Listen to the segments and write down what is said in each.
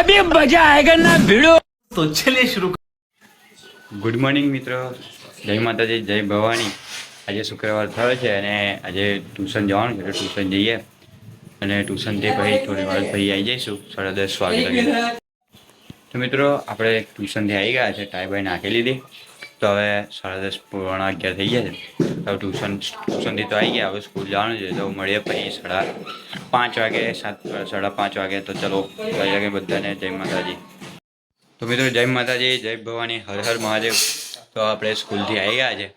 अभी मजा आएगा ना भिड़ो। तो चलिए शुरू। ગુડ મોર્નિંગ મિત્રો, જય માતાજી, જય ભવાની. આજે શુક્રવાર થયો છે અને આજે ટ્યુશન જવાનું છે, તો ટ્યુશન જઈએ અને ટ્યુશનથી પછી થોડી વાર પછી આવી જઈશું 10:30 વાગે લગી. તો મિત્રો આપણે ટ્યુશનથી આવી ગયા છે, ટાઈ બાઈ નાખી લીધી. તો હવે 10:30 પોણા 11 થઈ ગયા છે. તો ટ્યુશનથી તો આવી ગયા, હવે સ્કૂલ જવાનું છે. તો મળીએ પછી 5:30 વાગે, 5:30 વાગે. તો ચલો લગે બધાને જય માતાજી. તો મિત્રો જય માતાજી, જય ભવાની, હર હર મહાદેવ. તો આપણે સ્કૂલથી આવી ગયા છે.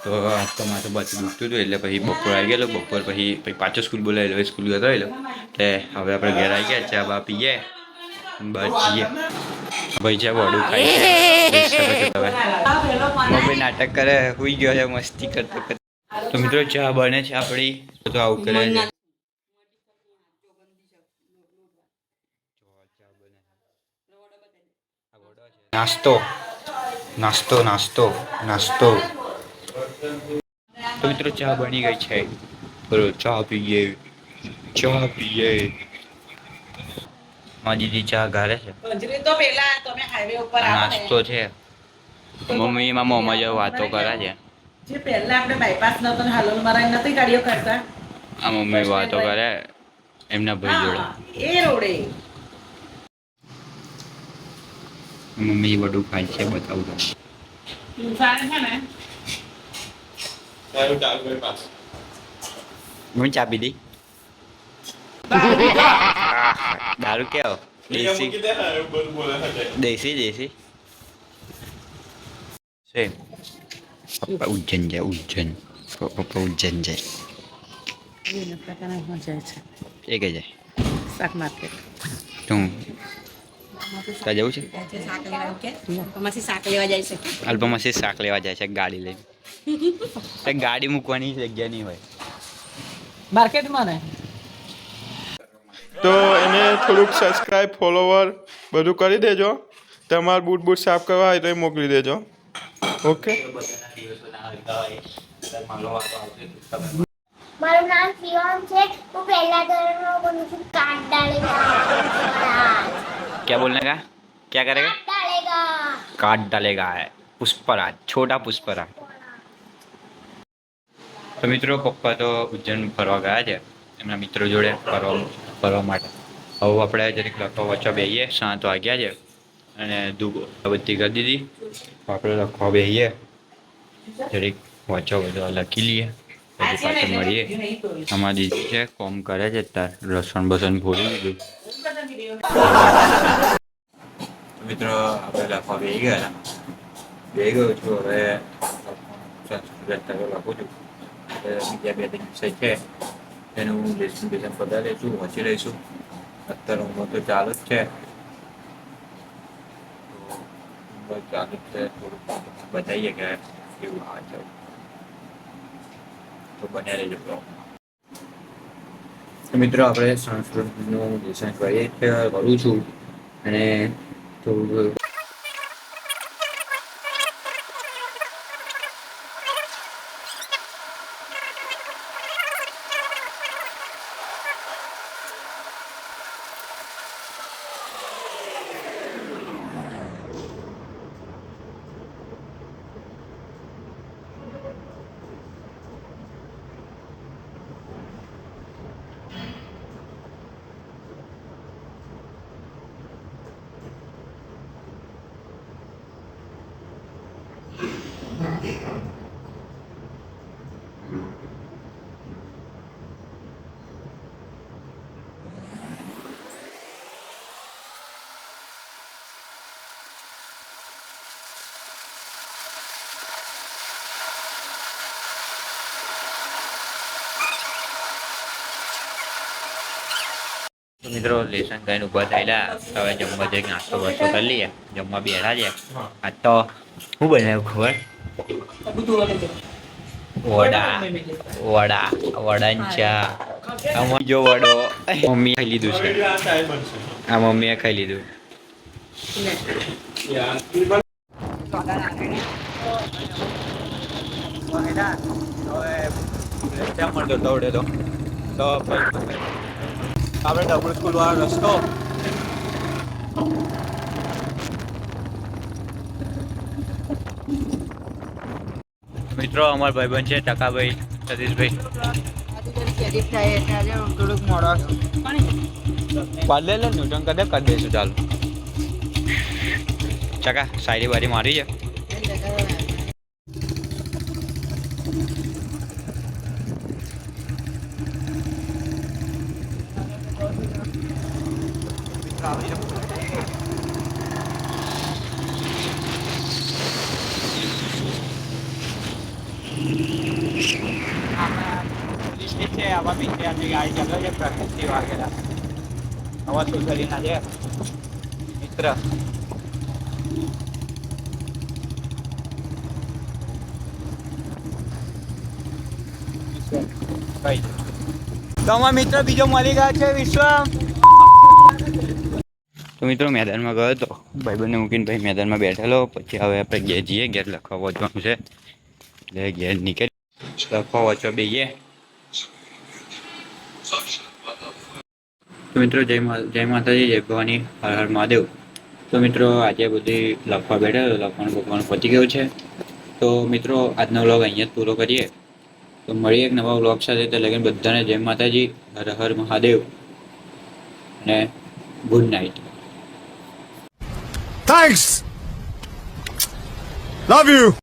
તો આજ તો માથું બાથું દુખતું હતું એટલે પછી બપોર આવી ગયેલો. બપોર પછી પાછો સ્કૂલ બોલાવેલો, સ્કૂલ ગયો એટલે હવે આપણે ઘેર આવી ગયા, ચા બા પીએ, બસ જઈએ. ભાઈ છે વડું ખાઈ હવે મમ્મી નાટક કરે, સુઈ ગયો છે મસ્તી કરતો કરતો. તો મિત્રો ચા બને છે આપણી, તો આવું કરે છે. નાસ્તો નાસ્તો નાસ્તો નાસ્તો. તો મિત્રો ચા બની ગઈ છે, બરોબર. ચા પીએ, ચા પીએ. મારી દીદી ચા ગારે છે, નાસ્તો છે. મમ્મી માં મોમાં જેવો વાતો કરે છે. જે પહેલા આપણે બાયપાસ નતો ને હાલોલ મારા નથી ગાડીઓ કરતા, આ મમ્મી વાતો કરે એમના ભાઈ જોડે. એ રોડે મમ્મી બધું ખાય છે, બતાવું તો. મમ્મી ચા પીધી? દારૂ કેવો? દેશી દેશી દેશી છે. પપ્પા ઉજ્જૈન જાય, ઉજ્જૈન. પપ્પા ઉજ્જૈન જાય. એ કઈ જાય? શાક માર્કેટ. તું ત્યાં જવું છે? અલ્પમાંથી શાક લેવા જાય છે ગાડી લઈને. ગાડી મૂકવાની જગ્યા નહીં હોય માર્કેટમાં ને. તો એને થોડુંક સબસ્ક્રાઈબ, ફોલોવર બધું કરી દેજો. તમારે બૂટ સાફ કરવા હોય તો એ મોકલી દેજો. ઓકે. મારું નામ શિવમ છે. હું પહેલા ધોરણમાં ભણું છું. કાટ ડાલેગા. क्या बोलने का? क्या करेगा? डालेगा. काट डालेगा है पुष्पराज, छोटा पुष्पराज. તો મિત્રો પપ્પા તો ઉજ્જૈન ફરવા ગયા છે એમના મિત્રો જોડે ફરવા માટે. હવે આપણે જરીક લખવા વાંચવા બેસીએ, 7 વાગ્યા છે અને બધી કરી દીધી. આપણે લખવા બેસીએ, જરીક વાંચવા બધું લખી લઈએ, પછી પાછળ મળીએ. અમારી દીદી છે, કોમ કરે છે, તાર લસણ બસણ ફોડી દીધું. મિત્રો આપણે લખવા બેસી ગયા, બેસી ગયો છું. હવે સંસ્કૃત લખું છું. બીજા 2-3 વિષય છે એનું લેસન બધા લઈશું, વાંચી લઈશું. અત્યારે ઊંઘ તો ચાલુ જ છે, ચાલુ જ છે. થોડુંક બતાવીએ કે કેવું આવે છે, તો બન્યા રહેજો. મિત્રો આપણે સંસ્કૃતનું લેસન કરું છું અને થોડું મિત્રો લેસન કરીને ઊભા થયેલા. હવે જમવા જઈને નાસ્તો બસ્તો કરી લઈએ, જમવા બેઠા છે. આ તો શું બનાવ્યું ખબર? વડાની ચા. જો વડો મમ્મીએ ખાઈ લીધું છે, આ મમ્મીએ ખાઈ લીધું. આપણે ડબલ સ્કૂલ વાળો રસ્તો મિત્રો અમારા ભાઈબંધ છે ટકાભાઈ સતીશભાઈ પાલે લે ન્યૂટન કદે કરી દઈશું ચાલો ચકા શાયરી બારી મારી છે મિત્ર તો અમારા મિત્ર બીજો મળી ગયો છે વિશ્વમ તો મિત્રો મેદાનમાં ગયો હતો ભાઈબંધને મૂકીને ભાઈ મેદાનમાં બેઠેલો પછી હવે આપણે ઘેર જઈએ ઘેર લખવા વાંચવાનું છે એટલે ઘેર નીકળી લખવા વાંચવા બેહીએ તો મિત્રો જય માતાજી જય ભવાની હર હર મહાદેવ તો મિત્રો આજે બધી લખવા બેઠેલો લખવાનું પતી ગયું છે તો મિત્રો આજનો વ્લોગ અહીંયા જ પૂરો કરીએ તો મળીએ એક નવા વ્લોગ સાથે તો લગન બધાને જય માતાજી હર હર મહાદેવ અને good night Thanks. Love you.